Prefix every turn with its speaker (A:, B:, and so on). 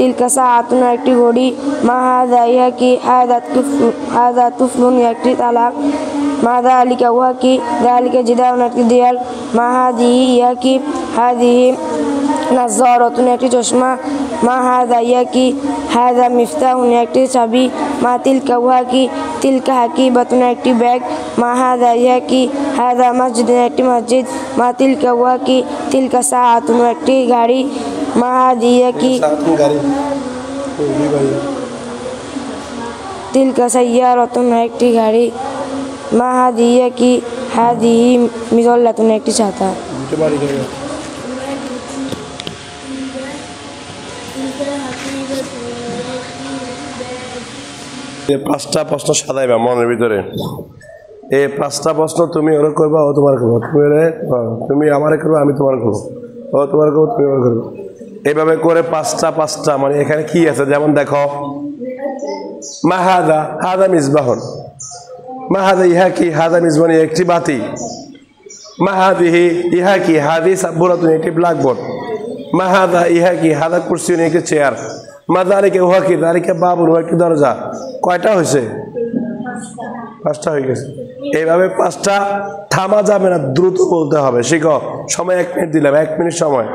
A: তিলকা সাআতুন একটি ঘড়ি, মা হাযা ইহা কি, হাযা তুফলুন একটি তালাক, মা যালিকা উহা কি, যালিকা জিদারুন একটি দেয়াল, মা হাযিহি ইহা কি, হাযিহি নাযযারাতুন একটি চশমা, মা হাযা ইহা কি, হাযা মিফতাহুন একটি চাবি, মা তিলকা উহা কি, তিলকা হাকিবাতুন একটি ব্যাগ, মা হাযা ইহা কি, হাযা মসজিদুন একটি মসজিদ, মা তিলকা উহা কি, তিলকা সাআতুন একটি গাড়ি, মা হাযিহি ইহা কি, তিলকা সাইয়ারাতুন একটি গাড়ি, মা হাযিহি ইহা কি, হাযিহি মিযাল্লাতুন একটি ছাতা।
B: পাঁচটা প্রশ্ন সাজাইবা মনের ভিতরে। এই পাঁচটা প্রশ্ন তুমি ওরা করবা, ও তোমার করবো, তুমি আমারে করবো, আমি তোমার করবো, ও তোমার করবো, তুমি আমার করবো। এইভাবে করে পাঁচটা মানে এখানে কি আছে, যেমন দেখো মা হাযা, হাযা মিসবাহুন, মা হাযা ইহা কি, হাযা মিসবাহুন একটি বাতি, মা হাযিহি ইহা কি, হাযিহি সাব্বুরাতুন একটি ব্ল্যাকবোর্ড, মা হাযা ইহা কি, হাযা কুরসিয়ুন একটি চেয়ার, মা যালিকা উহা কি, যালিকা বাবুন একটি দরজা। কয়টা হয়েছে? পাঁচটা হয়ে গেছে। এইভাবে পাঁচটা থামা যাবে না, দ্রুত বলতে হবে। শিখো, সময় 1 মিনিট দিলাম, 1 মিনিট সময়।